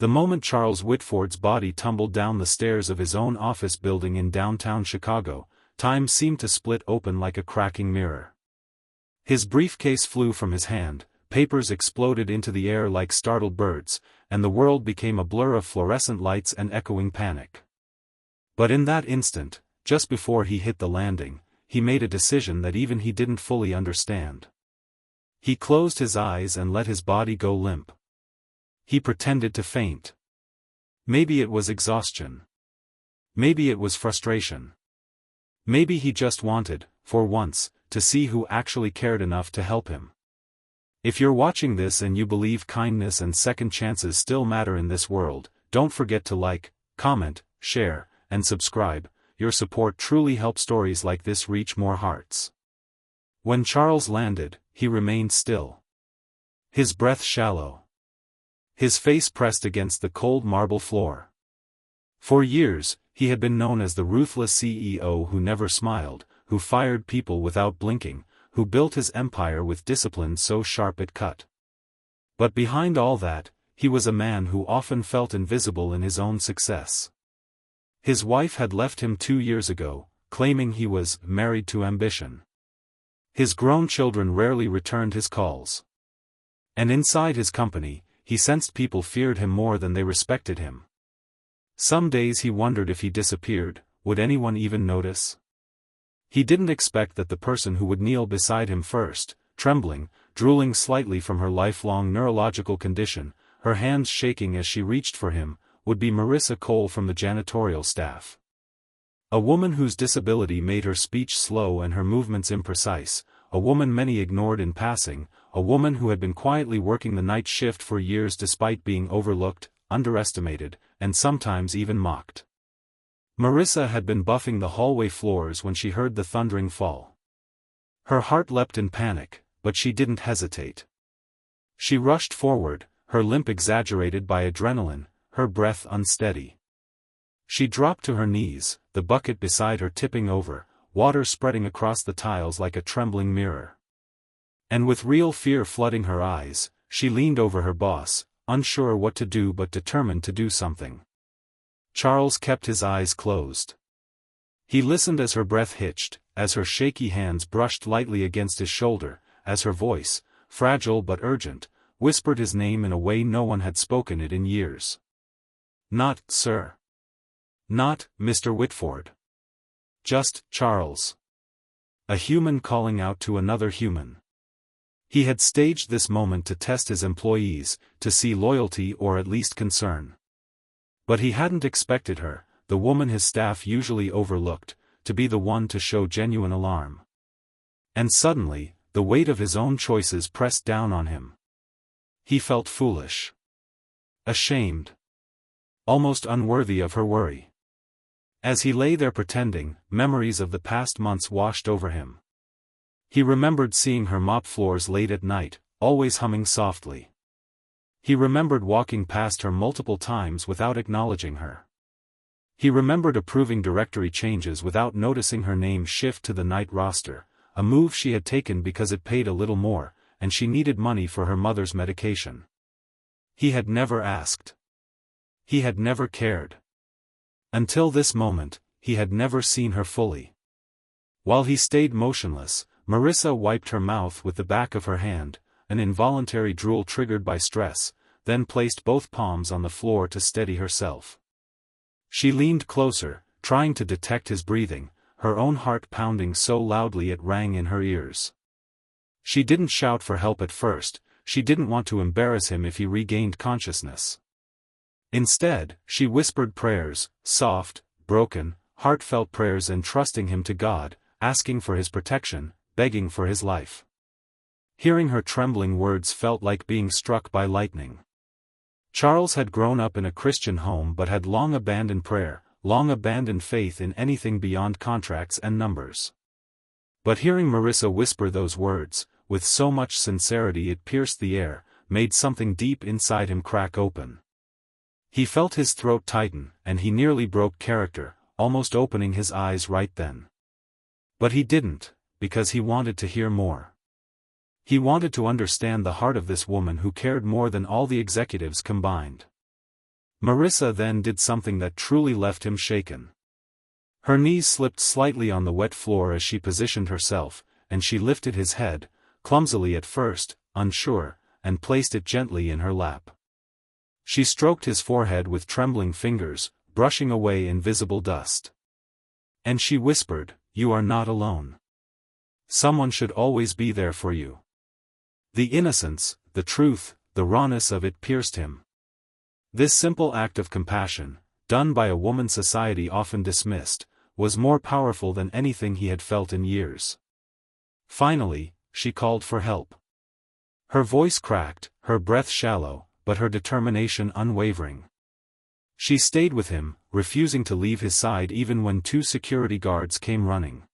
The moment Charles Whitford's body tumbled down the stairs of his own office building in downtown Chicago, time seemed to split open like a cracking mirror. His briefcase flew from his hand, papers exploded into the air like startled birds, and the world became a blur of fluorescent lights and echoing panic. But in that instant, just before he hit the landing, he made a decision that even he didn't fully understand. He closed his eyes and let his body go limp. He pretended to faint. Maybe it was exhaustion. Maybe it was frustration. Maybe he just wanted, for once, to see who actually cared enough to help him. If you're watching this and you believe kindness and second chances still matter in this world, don't forget to like, comment, share, and subscribe. Your support truly helps stories like this reach more hearts. When Charles landed, he remained still. His breath shallow. His face pressed against the cold marble floor. For years, he had been known as the ruthless CEO who never smiled, who fired people without blinking, who built his empire with discipline so sharp it cut. But behind all that, he was a man who often felt invisible in his own success. His wife had left him 2 years ago, claiming he was married to ambition. His grown children rarely returned his calls. And inside his company, he sensed people feared him more than they respected him. Some days he wondered if he disappeared, would anyone even notice? He didn't expect that the person who would kneel beside him first, trembling, drooling slightly from her lifelong neurological condition, her hands shaking as she reached for him, would be Marissa Cole from the janitorial staff. A woman whose disability made her speech slow and her movements imprecise, a woman many ignored in passing, a woman who had been quietly working the night shift for years despite being overlooked, underestimated, and sometimes even mocked. Marissa had been buffing the hallway floors when she heard the thundering fall. Her heart leapt in panic, but she didn't hesitate. She rushed forward, her limp exaggerated by adrenaline, her breath unsteady. She dropped to her knees, the bucket beside her tipping over, water spreading across the tiles like a trembling mirror. And with real fear flooding her eyes, she leaned over her boss, unsure what to do but determined to do something. Charles kept his eyes closed. He listened as her breath hitched, as her shaky hands brushed lightly against his shoulder, as her voice, fragile but urgent, whispered his name in a way no one had spoken it in years. Not, sir. Not, Mr. Whitford. Just, Charles. A human calling out to another human. He had staged this moment to test his employees, to see loyalty or at least concern. But he hadn't expected her, the woman his staff usually overlooked, to be the one to show genuine alarm. And suddenly, the weight of his own choices pressed down on him. He felt foolish. Ashamed. Almost unworthy of her worry. As he lay there pretending, memories of the past months washed over him. He remembered seeing her mop floors late at night, always humming softly. He remembered walking past her multiple times without acknowledging her. He remembered approving directory changes without noticing her name shift to the night roster, a move she had taken because it paid a little more, and she needed money for her mother's medication. He had never asked. He had never cared. Until this moment, he had never seen her fully. While he stayed motionless, Marissa wiped her mouth with the back of her hand, an involuntary drool triggered by stress, then placed both palms on the floor to steady herself. She leaned closer, trying to detect his breathing, her own heart pounding so loudly it rang in her ears. She didn't shout for help at first, she didn't want to embarrass him if he regained consciousness. Instead, she whispered prayers, soft, broken, heartfelt prayers entrusting him to God, asking for his protection, begging for his life. Hearing her trembling words felt like being struck by lightning. Charles had grown up in a Christian home but had long abandoned prayer, long abandoned faith in anything beyond contracts and numbers. But hearing Marissa whisper those words, with so much sincerity it pierced the air, made something deep inside him crack open. He felt his throat tighten, and he nearly broke character, almost opening his eyes right then. But he didn't, because he wanted to hear more. He wanted to understand the heart of this woman who cared more than all the executives combined. Marissa then did something that truly left him shaken. Her knees slipped slightly on the wet floor as she positioned herself, and she lifted his head, clumsily at first, unsure, and placed it gently in her lap. She stroked his forehead with trembling fingers, brushing away invisible dust. And she whispered, "You are not alone. Someone should always be there for you." The innocence, the truth, the rawness of it pierced him. This simple act of compassion, done by a woman society often dismissed, was more powerful than anything he had felt in years. Finally, she called for help. Her voice cracked, her breath shallow, but her determination unwavering. She stayed with him, refusing to leave his side even when 2 security guards came running.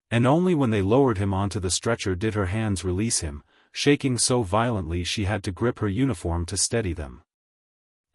And only when they lowered him onto the stretcher did her hands release him, shaking so violently she had to grip her uniform to steady them.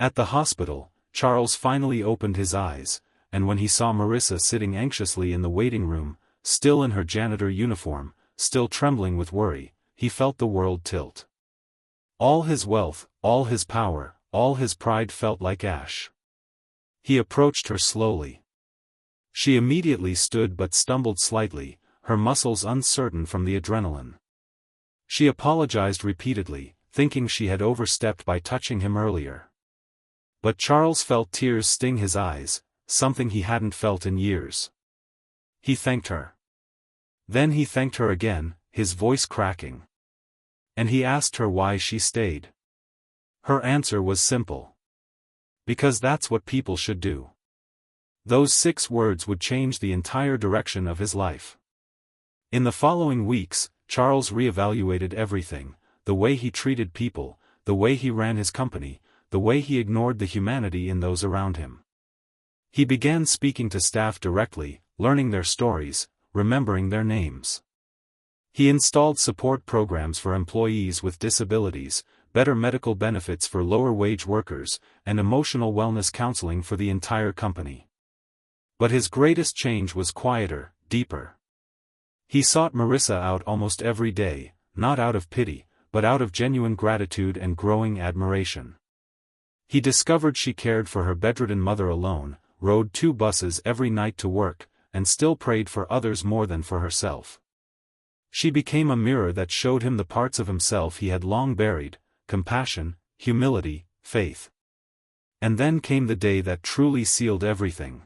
At the hospital, Charles finally opened his eyes, and when he saw Marissa sitting anxiously in the waiting room, still in her janitor uniform, still trembling with worry, he felt the world tilt. All his wealth, all his power, all his pride felt like ash. He approached her slowly. She immediately stood but stumbled slightly, her muscles uncertain from the adrenaline. She apologized repeatedly, thinking she had overstepped by touching him earlier. But Charles felt tears sting his eyes, something he hadn't felt in years. He thanked her. Then he thanked her again, his voice cracking. And he asked her why she stayed. Her answer was simple. Because that's what people should do. Those 6 words would change the entire direction of his life. In the following weeks, Charles reevaluated everything, the way he treated people, the way he ran his company, the way he ignored the humanity in those around him. He began speaking to staff directly, learning their stories, remembering their names. He installed support programs for employees with disabilities, better medical benefits for lower-wage workers, and emotional wellness counseling for the entire company. But his greatest change was quieter, deeper. He sought Marissa out almost every day, not out of pity, but out of genuine gratitude and growing admiration. He discovered she cared for her bedridden mother alone, rode 2 buses every night to work, and still prayed for others more than for herself. She became a mirror that showed him the parts of himself he had long buried: compassion, humility, faith. And then came the day that truly sealed everything.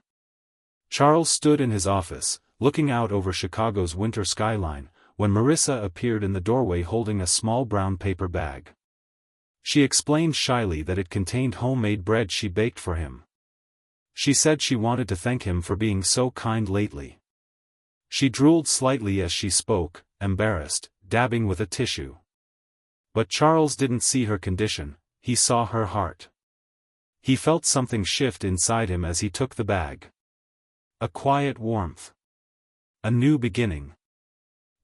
Charles stood in his office, looking out over Chicago's winter skyline, when Marissa appeared in the doorway holding a small brown paper bag. She explained shyly that it contained homemade bread she baked for him. She said she wanted to thank him for being so kind lately. She drooled slightly as she spoke, embarrassed, dabbing with a tissue. But Charles didn't see her condition, he saw her heart. He felt something shift inside him as he took the bag. A quiet warmth. A new beginning.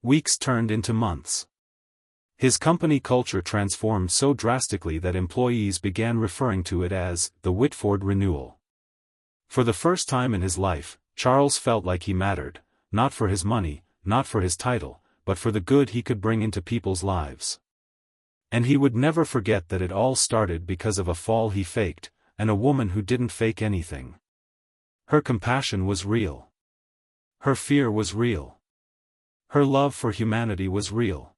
Weeks turned into months. His company culture transformed so drastically that employees began referring to it as the Whitford Renewal. For the first time in his life, Charles felt like he mattered, not for his money, not for his title, but for the good he could bring into people's lives. And he would never forget that it all started because of a fall he faked, and a woman who didn't fake anything. Her compassion was real. Her fear was real. Her love for humanity was real.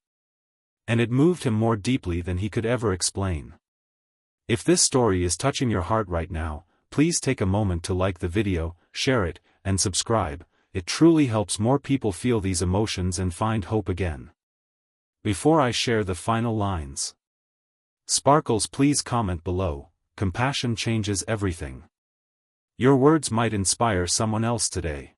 And it moved him more deeply than he could ever explain. If this story is touching your heart right now, please take a moment to like the video, share it, and subscribe. It truly helps more people feel these emotions and find hope again. Before I share the final lines, Sparkles, please comment below. Compassion changes everything. Your words might inspire someone else today.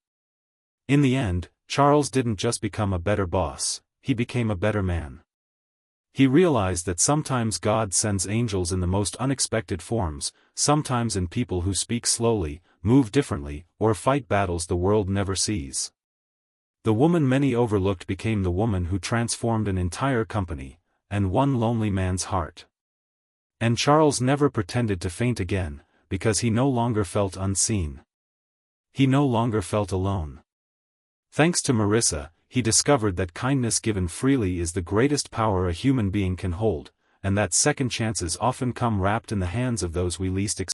In the end, Charles didn't just become a better boss, he became a better man. He realized that sometimes God sends angels in the most unexpected forms, sometimes in people who speak slowly, move differently, or fight battles the world never sees. The woman many overlooked became the woman who transformed an entire company, and one lonely man's heart. And Charles never pretended to faint again, because he no longer felt unseen. He no longer felt alone. Thanks to Marissa, he discovered that kindness given freely is the greatest power a human being can hold, and that second chances often come wrapped in the hands of those we least expect.